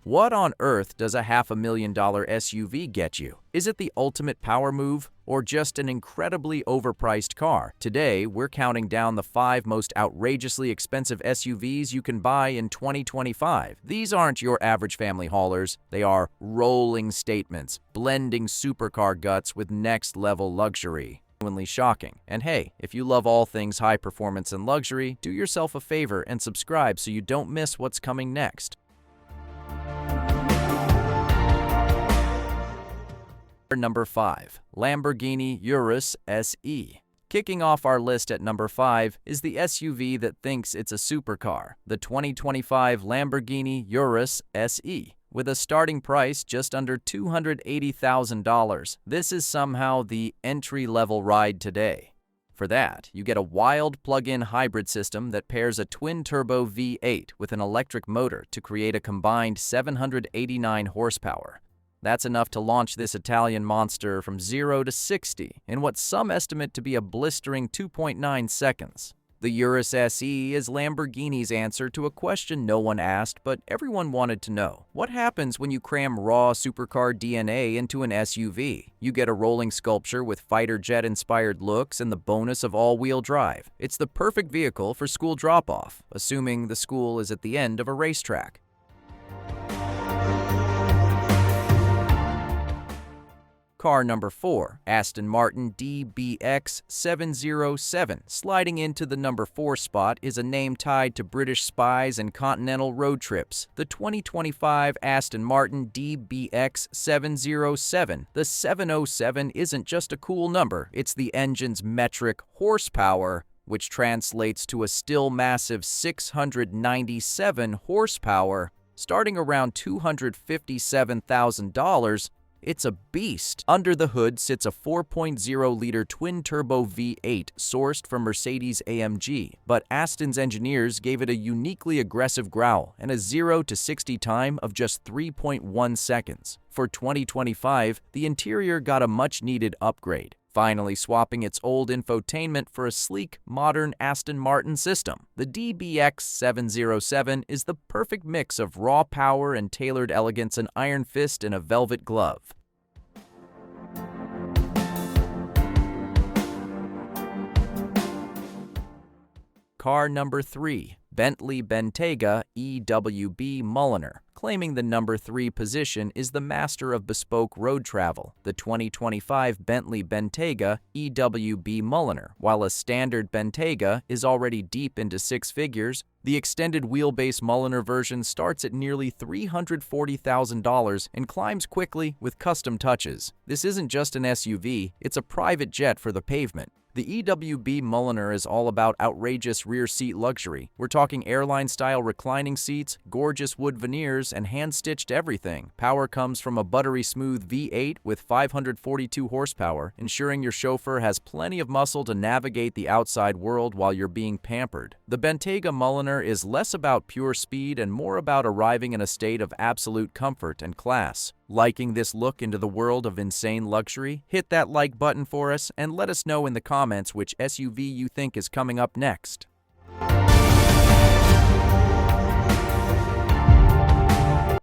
What on earth does a $500,000 SUV get you? Is it the ultimate power move or just an incredibly overpriced car? Today, we're counting down the 5 most outrageously expensive SUVs you can buy in 2025. These aren't your average family haulers. They are rolling statements, blending supercar guts with next-level luxury. Genuinely shocking. And hey, if you love all things high performance and luxury, do yourself a favor and subscribe so you don't miss what's coming next. Number 5. Lamborghini Urus SE. Kicking off our list at number 5 is the SUV that thinks it's a supercar, the 2025 Lamborghini Urus SE. With a starting price just under $280,000, this is somehow the entry-level ride today. For that, you get a wild plug-in hybrid system that pairs a twin-turbo V8 with an electric motor to create a combined 789 horsepower. That's enough to launch this Italian monster from 0 to 60 in what some estimate to be a blistering 2.9 seconds. The Urus SE is Lamborghini's answer to a question no one asked, but everyone wanted to know. What happens when you cram raw supercar DNA into an SUV? You get a rolling sculpture with fighter jet-inspired looks and the bonus of all-wheel drive. It's the perfect vehicle for school drop-off, assuming the school is at the end of a racetrack. Car number 4, Aston Martin DBX707. Sliding into the number 4 spot is a name tied to British spies and continental road trips. The 2025 Aston Martin DBX707. The 707 isn't just a cool number, it's the engine's metric horsepower, which translates to a still massive 697 horsepower. Starting around $257,000, it's a beast. Under the hood sits a 4.0-liter twin-turbo V8 sourced from Mercedes-AMG, but Aston's engineers gave it a uniquely aggressive growl and a 0 to 60 time of just 3.1 seconds. For 2025, the interior got a much-needed upgrade, finally swapping its old infotainment for a sleek, modern Aston Martin system. The DBX707 is the perfect mix of raw power and tailored elegance, an iron fist in a velvet glove. Car number 3. Bentley Bentayga EWB Mulliner. Claiming the number 3 position is the master of bespoke road travel, the 2025 Bentley Bentayga EWB Mulliner. While a standard Bentayga is already deep into 6 figures, the extended wheelbase Mulliner version starts at nearly $340,000 and climbs quickly with custom touches. This isn't just an SUV, it's a private jet for the pavement. The EWB Mulliner is all about outrageous rear seat luxury. We're talking airline-style reclining seats, gorgeous wood veneers, and hand-stitched everything. Power comes from a buttery smooth V8 with 542 horsepower, ensuring your chauffeur has plenty of muscle to navigate the outside world while you're being pampered. The Bentayga Mulliner is less about pure speed and more about arriving in a state of absolute comfort and class. Liking this look into the world of insane luxury? Hit that like button for us and let us know in the comments which SUV you think is coming up next.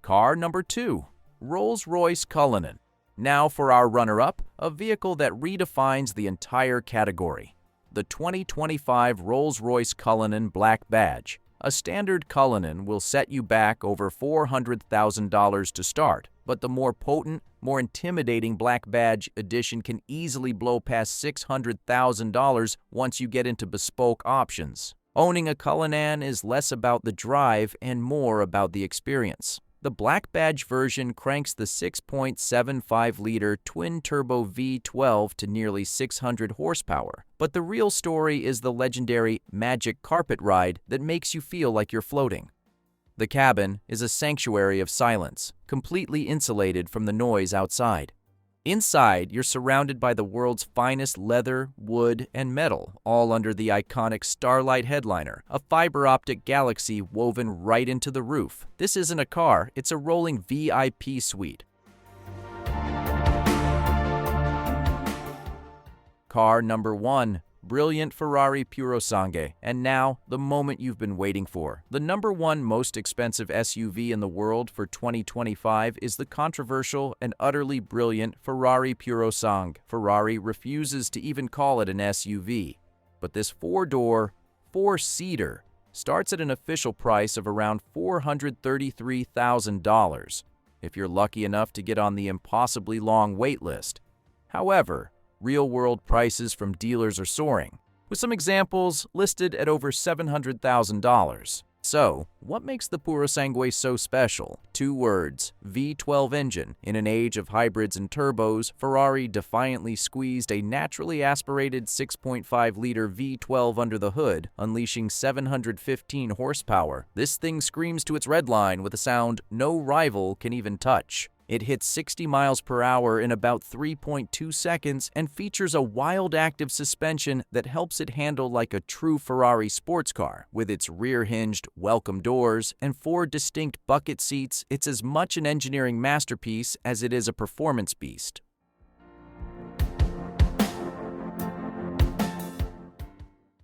Car number 2. Rolls-Royce Cullinan. Now for our runner-up, a vehicle that redefines the entire category. The 2025 Rolls-Royce Cullinan Black Badge. A standard Cullinan will set you back over $400,000 to start, but the more potent, more intimidating Black Badge edition can easily blow past $600,000 once you get into bespoke options. Owning a Cullinan is less about the drive and more about the experience. The Black Badge version cranks the 6.75-liter twin-turbo V12 to nearly 600 horsepower. But the real story is the legendary magic carpet ride that makes you feel like you're floating. The cabin is a sanctuary of silence, completely insulated from the noise outside. Inside, you're surrounded by the world's finest leather, wood, and metal, all under the iconic Starlight headliner, a fiber-optic galaxy woven right into the roof. This isn't a car, it's a rolling VIP suite. Car number 1. brilliant Ferrari Purosangue, and now, the moment you've been waiting for. The #1 most expensive SUV in the world for 2025 is the controversial and utterly brilliant Ferrari Purosangue. Ferrari refuses to even call it an SUV. But this four-door, four-seater starts at an official price of around $433,000, if you're lucky enough to get on the impossibly long wait list. However, real-world prices from dealers are soaring, with some examples listed at over $700,000. So, what makes the Purosangue so special? 2 words: V12 engine. In an age of hybrids and turbos, Ferrari defiantly squeezed a naturally aspirated 6.5-liter V12 under the hood, unleashing 715 horsepower. This thing screams to its red line with a sound no rival can even touch. It hits 60 miles per hour in about 3.2 seconds and features a wild active suspension that helps it handle like a true Ferrari sports car. With its rear-hinged welcome doors and 4 distinct bucket seats, it's as much an engineering masterpiece as it is a performance beast.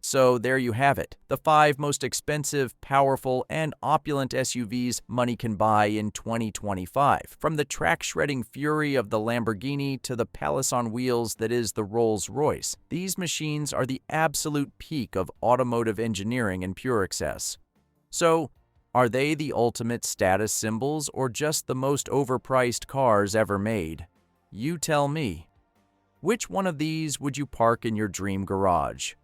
So there you have it, the 5 most expensive, powerful, and opulent SUVs money can buy in 2025. From the track-shredding fury of the Lamborghini to the palace on wheels that is the Rolls-Royce, these machines are the absolute peak of automotive engineering and pure excess. So, are they the ultimate status symbols or just the most overpriced cars ever made? You tell me. Which one of these would you park in your dream garage?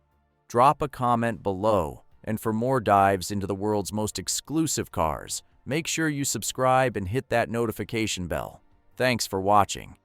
Drop a comment below, and for more dives into the world's most exclusive cars, make sure you subscribe and hit that notification bell. Thanks for watching.